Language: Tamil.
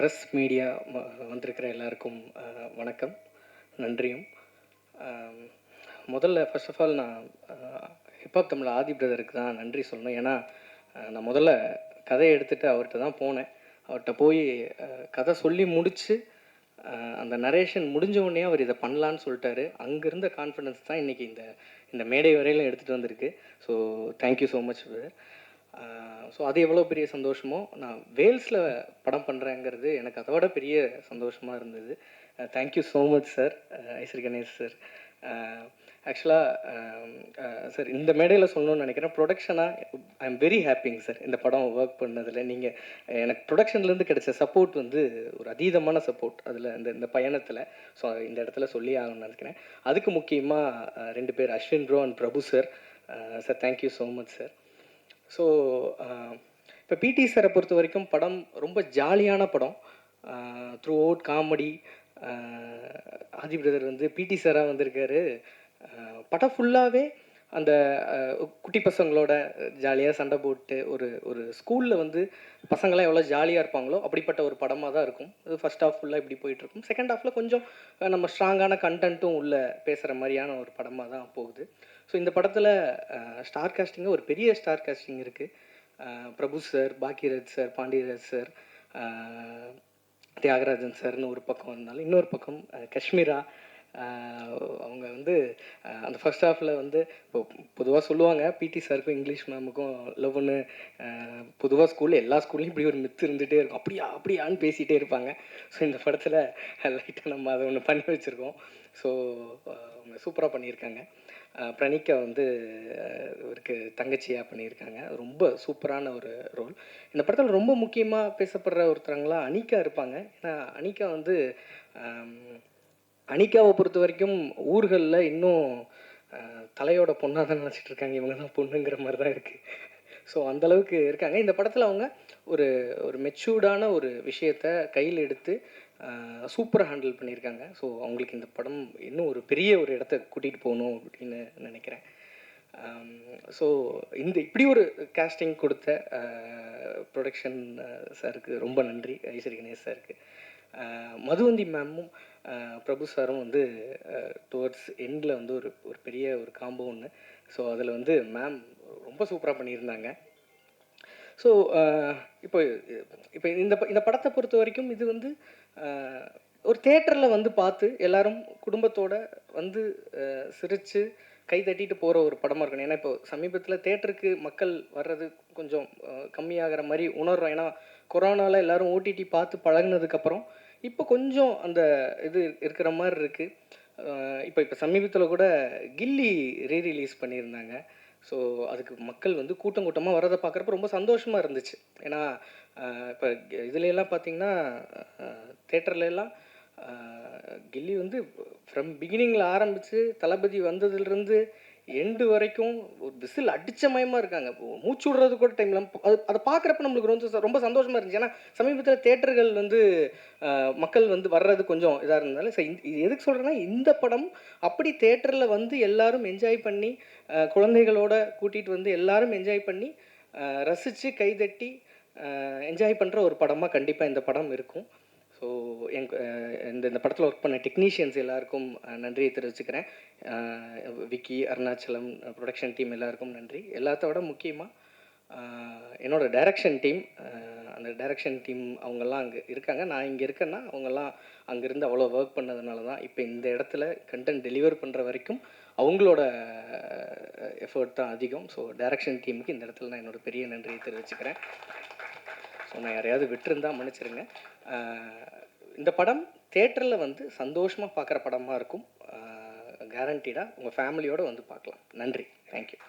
ப்ரெஸ் மீடியா வந்திருக்கிற எல்லாருக்கும் வணக்கம், நன்றியும். முதல்ல ஃபர்ஸ்ட் ஆஃப் ஆல் நான் ஹிப்ஹாப் தமிழ் ஆதி பிரதருக்கு தான் நன்றி சொல்லணும். ஏன்னா நான் முதல்ல கதையை எடுத்துகிட்டு அவர்கிட்ட தான் போனேன். அவர்கிட்ட போய் கதை சொல்லி முடித்து அந்த நரேஷன் முடிஞ்ச உடனே அவர் இதை பண்ணலான்னு சொல்லிட்டாரு. அங்கே இருந்த கான்ஃபிடன்ஸ் தான் இன்றைக்கி இந்த மேடை வரையிலும் எடுத்துகிட்டு வந்திருக்கு. So thank you so much brother. So அது எவ்வளோ பெரிய சந்தோஷமோ, நான் வேல்ஸில் படம் பண்ணுறேங்கிறது எனக்கு அதை விட பெரிய சந்தோஷமாக இருந்தது. Thank you so much sir, Ishari Ganesh sir. ஆக்சுவலாக சார் இந்த மேடையில் சொல்லணும்னு நினைக்கிறேன், ப்ரொடக்ஷனாக ஐ எம் வெரி ஹாப்பிங்க சார். இந்த படம் ஒர்க் பண்ணதில் நீங்கள் எனக்கு ப்ரொடக்ஷன்லேருந்து கிடைச்ச சப்போர்ட் வந்து ஒரு அதீதமான சப்போர்ட் அதில் இந்த பயணத்தில். ஸோ இந்த இடத்துல சொல்லி ஆகணும்னு நினைக்கிறேன். அதுக்கு முக்கியமாக 2 பேர், Ashwin bro and Prabhu sir. Sir thank you so much sir. So இப்போ பிடி சாரை பொறுத்த வரைக்கும் படம் ரொம்ப ஜாலியான படம். Throughout comedy. Aadhi brother வந்து பிடி சாராக வந்திருக்காரு. படம் ஃபுல்லாகவே அந்த குட்டி பசங்களோட ஜாலியாக சண்டை போட்டு ஒரு ஸ்கூலில் வந்து பசங்களாம் எவ்வளோ ஜாலியாக இருப்பாங்களோ அப்படிப்பட்ட ஒரு படமாக தான் இருக்கும். இது ஃபஸ்ட் ஹாஃப் ஃபுல்லாக இப்படி போயிட்டுருக்கும். செகண்ட் ஹாஃபில் கொஞ்சம் நம்ம ஸ்ட்ராங்கான கண்டென்ட்டும் உள்ளே பேசுகிற மாதிரியான ஒரு படமாக தான் போகுது. ஸோ இந்த படத்தில் ஸ்டார் காஸ்டிங்கு ஒரு பெரிய ஸ்டார் காஸ்டிங் இருக்குது. Prabhu sir, Bhagyaraj sir, Pandiyaraj sir, Thiagarajan சார்னு ஒரு பக்கம் இருந்தாலும், இன்னொரு பக்கம் காஷ்மீரா. அவங்க வந்து அந்த ஃபர்ஸ்ட் ஹாஃபில் வந்து இப்போ பொதுவாக சொல்லுவாங்க பிடி சாருக்கும் இங்கிலீஷ் மேமுக்கும் லவ்னு. பொதுவாக ஸ்கூலில் எல்லா ஸ்கூல்லையும் இப்படி ஒரு மித்து இருந்துகிட்டே இருக்கும். அப்படியா அப்படியான்னு பேசிகிட்டே இருப்பாங்க. ஸோ இந்த படத்தில் லைட்டாக நம்ம அதை ஒன்று பண்ணி வச்சுருக்கோம். ஸோ அவங்க சூப்பராக பண்ணியிருக்காங்க. பிரணிக்கா வந்து இவருக்கு தங்கச்சியாக பண்ணியிருக்காங்க. ரொம்ப சூப்பரான ஒரு ரோல். இந்த படத்தில் ரொம்ப முக்கியமாக பேசப்படுற ஒருத்தவங்களாம் அனிகா இருப்பாங்க. ஏன்னா அனிகா வந்து அனிகாவை பொறுத்த வரைக்கும் ஊர்களில் இன்னும் தலையோட பொண்ணாக தான் நினச்சிட்டு இருக்காங்க. இவங்க தான் பொண்ணுங்கிற மாதிரி தான் இருக்குது. ஸோ அந்தளவுக்கு இருக்காங்க. இந்த படத்தில் அவங்க ஒரு ஒரு மெச்சூர்டான ஒரு விஷயத்தை கையில் எடுத்து சூப்பராக ஹேண்டில் பண்ணியிருக்காங்க. ஸோ அவங்களுக்கு இந்த படம் இன்னும் ஒரு பெரிய ஒரு இடத்த கூட்டிகிட்டு போகணும் அப்படின்னு நினைக்கிறேன். ஸோ இப்படி ஒரு கேஸ்டிங் கொடுத்த ப்ரொடக்ஷன் சாருக்கு ரொம்ப நன்றி, ஐஸ்வரி கணேஷ் சாருக்கு. மதுவந்தி மேமும் பிரபு சாரும் வந்து டுவர்ட்ஸ் எண்டில் வந்து ஒரு பெரிய ஒரு காம்போ ஒன்று. ஸோ அதில் வந்து மேம் ரொம்ப சூப்பராக பண்ணியிருந்தாங்க. ஸோ இப்போ இப்போ இந்த படத்தை பொறுத்த வரைக்கும் இது வந்து ஒரு தேட்டரில் வந்து பார்த்து எல்லோரும் குடும்பத்தோடு வந்து சிரித்து கை தட்டிட்டு போகிற ஒரு படமாக இருக்கணும். ஏன்னா இப்போ சமீபத்தில் தேட்டருக்கு மக்கள் வர்றது கொஞ்சம் கம்மியாகிற மாதிரி உணர்றோம். ஏன்னா கொரோனாவில் எல்லோரும் ஓடிடி பார்த்து பழகினதுக்கப்புறம் இப்போ கொஞ்சம் அந்த இது இருக்கிற மாதிரி இருக்குது. இப்போ சமீபத்தில் கூட கில்லி ரீரிலீஸ் பண்ணியிருந்தாங்க. ஸோ அதுக்கு மக்கள் வந்து கூட்டம் கூட்டமாக வர்றதை பார்க்குறப்ப ரொம்ப சந்தோஷமாக இருந்துச்சு. ஏன்னா இப்போ இதுலெல்லாம் பார்த்திங்கன்னா தேட்டர்லாம் கில்லி வந்து ஃப்ரம் பிகினிங்கில் ஆரம்பித்து தளபதி வந்ததுலேருந்து எண்டு வரைக்கும் ஒரு விசில் அடித்த மயமாக இருக்காங்க. மூச்சு விடுறது கூட டைமில் அதை பார்க்குறப்ப நம்மளுக்கு ரொம்ப சந்தோஷமாக இருந்துச்சு. ஏன்னா சமீபத்தில் தேட்டர்கள் வந்து மக்கள் வந்து வர்றது கொஞ்சம் இதாக இருந்தாலும் சரி. இது எதுக்கு சொல்கிறேன்னா, இந்த படம் அப்படி தேட்டரில் வந்து எல்லோரும் என்ஜாய் பண்ணி குழந்தைகளோட கூட்டிகிட்டு வந்து எல்லோரும் என்ஜாய் பண்ணி ரசித்து கைதட்டி என்ஜாய் பண்ணுற ஒரு படமாக கண்டிப்பாக இந்த படம் இருக்கும். ஸோ இந்த படத்தில் ஒர்க் பண்ண டெக்னீஷியன்ஸ் எல்லாருக்கும் நன்றியை தெரிவிச்சுக்கிறேன். விக்கி, அருணாச்சலம், ப்ரொடக்ஷன் டீம் எல்லாருக்கும் நன்றி. எல்லாத்த விட முக்கியமாக என்னோடய டைரக்ஷன் டீம், அந்த டைரக்ஷன் டீம் அவங்கெல்லாம் அங்கே இருக்காங்க. நான் இங்கே இருக்கேன்னா அவங்கெல்லாம் அங்கேருந்து அவ்வளோ ஒர்க் பண்ணதுனால தான் இப்போ இந்த இடத்துல கண்டென்ட் டெலிவர் பண்ணுற வரைக்கும் அவங்களோட எஃபர்ட் தான் அதிகம். ஸோ டைரக்ஷன் டீமுக்கு இந்த இடத்துல நான் என்னோடய பெரிய நன்றியை தெரிவிச்சுக்கிறேன். ஸோ நான் யாரையாவது விட்டுருந்தால் மன்னிச்சிருங்க. இந்த படம் தேட்டரில் வந்து சந்தோஷமாக பார்க்குற படமாக இருக்கும். கேரண்டீடாக உங்கள் ஃபேமிலியோடு வந்து பார்க்கலாம். நன்றி, தேங்க்யூ.